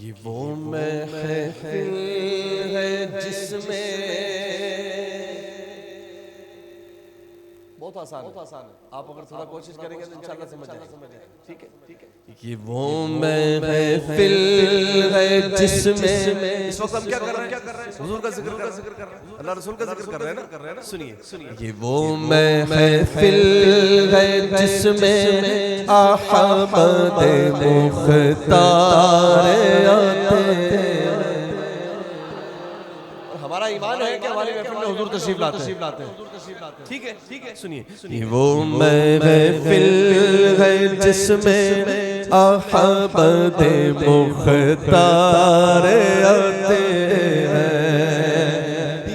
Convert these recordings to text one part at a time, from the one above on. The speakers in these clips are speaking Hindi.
कि वो महफिल है जिसमें, बहुत आसान है, आप अगर थोड़ा कोशिश करेंगे तो इंशाल्लाह समझ जाएंगे। ठीक है कि वो महफिल है जिसमें, इस वक्त हम क्या कर रहे हैं? हुजूर का जिक्र कर रहे हैं, अल्लाह रसूल का जिक्र कर रहे हैं ना। सुनिए कि वो महफिल है जिसमें अहमद मुख्तार आते हैं। हमारा ईमान है कि हमारी महफिल में हुजूर तशरीफ लाते हैं। ठीक है, सुनिए वो महफिल है जिसमें अहमद मुख्तार आते हैं।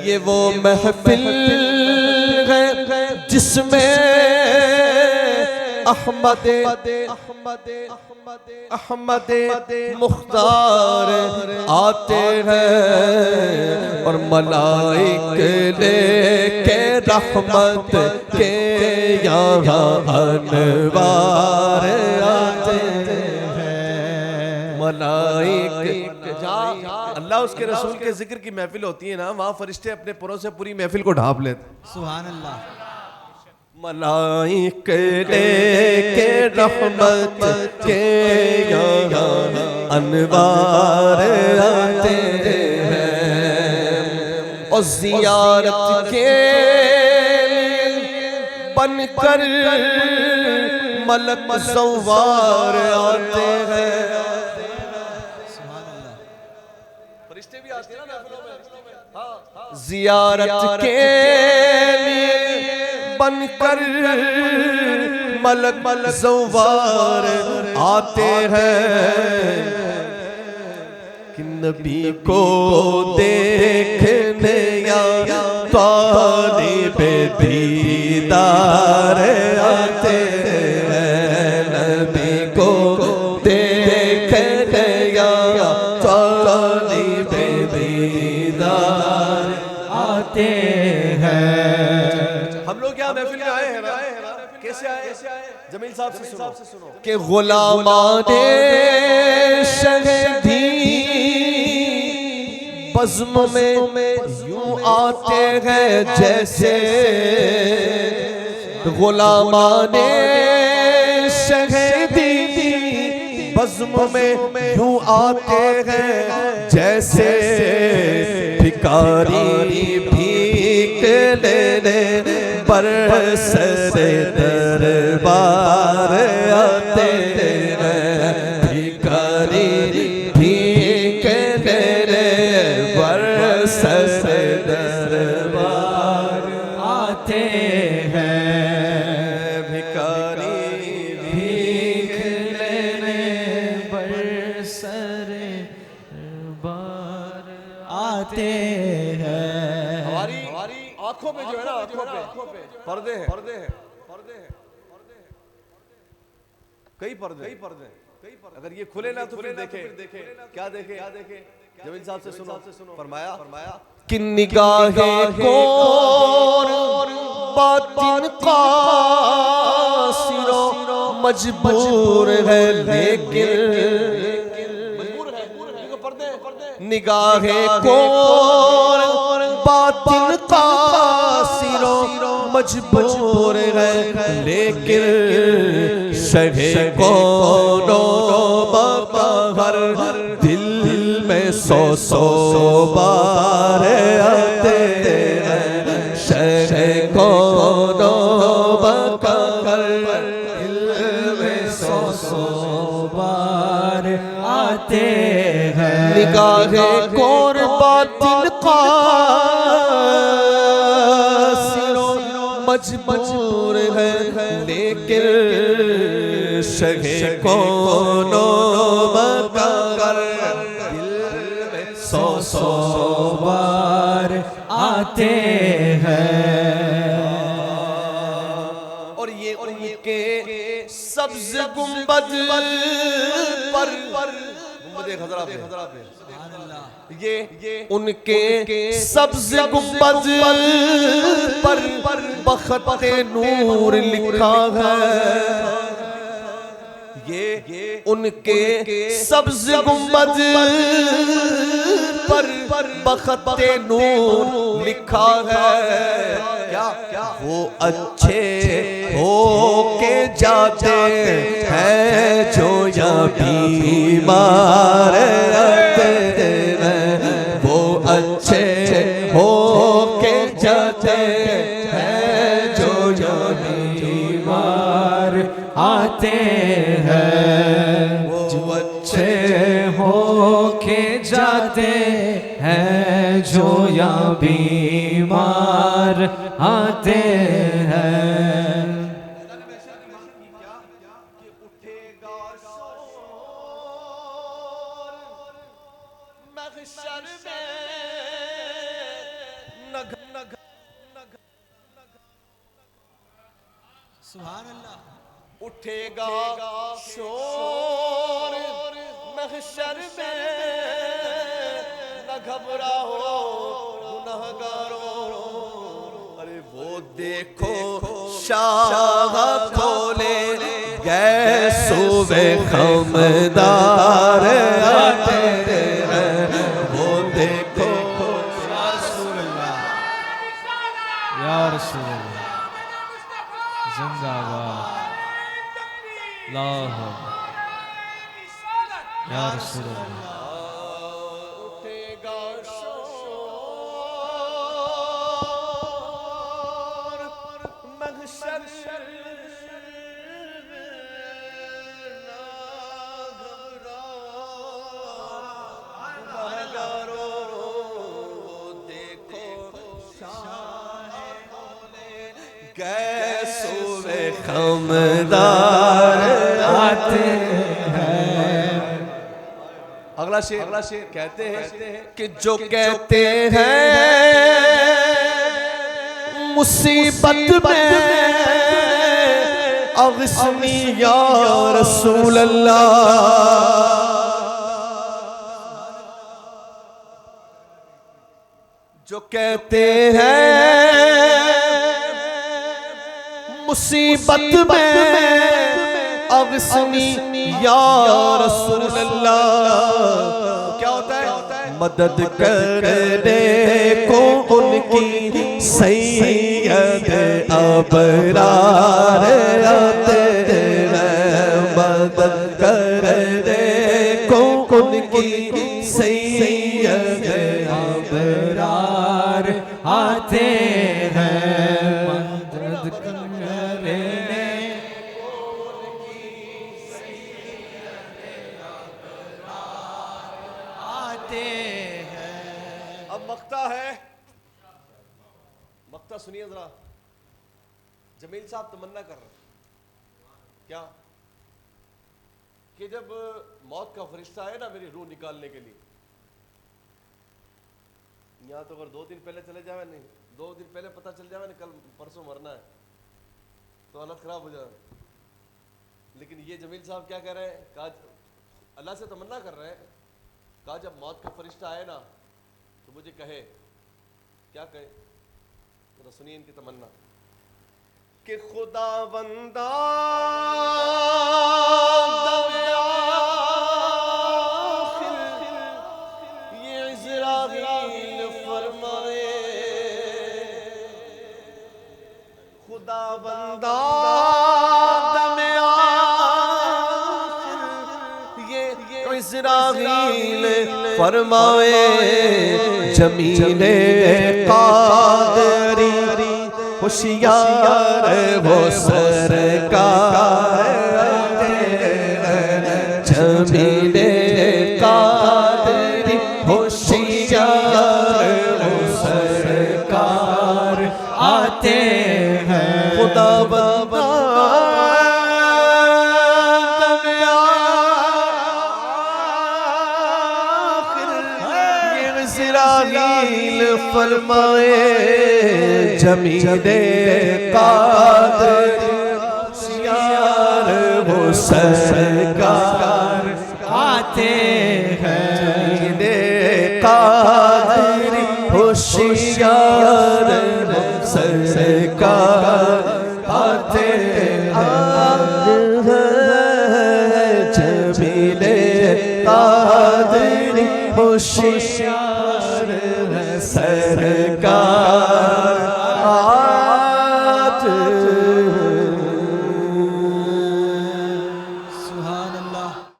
ये वो महफिल है जिसमें अहमद मुख्तार आते हैं और मलाइक लेके रहमत के यहाँ अनवार आते हैं। मलाइक अल्लाह उसके रसूल के जिक्र की महफिल होती है ना, वहाँ फरिश्ते अपने पुरों से पूरी महफिल को ढांप लेते। सुभान अल्लाह। मलाइक लेके रहमत के यहाँ अनवार आते हैं और ज़ियारत के बनकर मलक ज़व्वार आते हैं। फरिश्ते भी आते हैं ना महफिलों में। ज़ियारत के बनकर मलक ज़व्वार आते हैं कि नबी को देखने या तालिब दीदार आते हैं। नबी को देखने या तालिब दीदार आते हैं। हम लोग यहाँ महफिल में आए हैं ना, कैसे आए? जमील साहब से सुनो कि गुलामाने शहीदी बज़्म में यूं आते हैं जैसे, गुलामाने शहीदी बज़्म में यूं आते हैं जैसे, भिखारी भीख लेने बरसते दरबार आते हैं। भिखारी भीख लेने बरसते दरबार आते हैं। भिखारी भीख लेने बरसते दरबार आते हैं। हमारी आंखों पे जो है ना, आंखों पे पर्दे हैं, कई पर्दे। अगर ये खुले ना तो फिर देखे क्या देखे? जमील साहब से सुनो, फरमाया कि निगाहें कौन बातिन का सिरो मजबूर है, लेकिन निगाहें कौन बातिन का सिरो मजबूर है, लेकिन शहे कौनो बाहर दिल में सौ बार आते हैं। शहे कौनो बाहर दिल में सौ बार आते हैं। निगाहें कौन बातिन का मजबूर है, लेकिन शहे कौनो मगर दिल में सौ बार आते हैं। और ये उनके सब्ज़ गुंबद पर गुंबद खज़रा पे ये उनके सब्ज़ गुंबद पर बख़ते नूर लिखा है। ये उनके सब्ज गुंबद पर बखते नूर लिखा है। क्या वो अच्छे हो के जाते हैं जो या बीमार रहते हैं, वो अच्छे हो के जाते हैं जो या बीमार आते हैं, जो अच्छे हो के जाते हैं, जो या बीमार आते हैं। सुभान अल्लाह। उठेगा शोर महशर में, न घबराओ गुनहगारों। अरे वो देखो शाह खोले गए सूबे खमदार आते हैं, वो देखो या रसूल अल्लाह, या रसूल अल्लाह, जिंदाबाद, अल्लाह या रसूल अल्लाह। उठेगा शोर महशर खमदार आते हैं। अगला शेर कहते हैं कि जो कहते हैं मुसीबत में अग़िस्नी या रसूल अल्लाह, जो कहते हैं मुसीबत में अग़िस्नी या रसूल अल्लाह। क्या होता है? मदद करने को उनकी सैयद अबरार आते हैं, मदद करने को उनकी सैयद अबरार आते हैं, मदद करने आते हैं। अब मक्ता है, मक्ता सुनिए जरा। जमील साहब तमन्ना कर रहे हैं क्या कि जब मौत का फरिश्ता आए ना मेरी रूह निकालने के लिए, यहाँ तो अगर 2 दिन पहले चले जावे, नहीं 2 दिन पहले पता चल जावे ना कल परसों मरना है, तो हालत खराब हो जाए। लेकिन ये जमील साहब क्या कह रहे हैं? कहा अल्लाह से तमन्ना कर रहे हैं, कहा जब मौत का फरिश्ता आए ना तो मुझे कहे, क्या कहे? तो सुनिए इनकी तमन्ना कि खुदा बंदा ये इज़राइल फरमाए, खुदा बंदा इज़राइल फरमाए, जमीने कादरी होशियार वो सरकार, जमीने कादरी होशियार वो सरकार आते हैं। खुदा बाबा फरमाए, जमीने कादर होशियार वो सरकार आते हैं, जमीने कादर होशियार वो सरकार आते हैं। होशियार है सरकार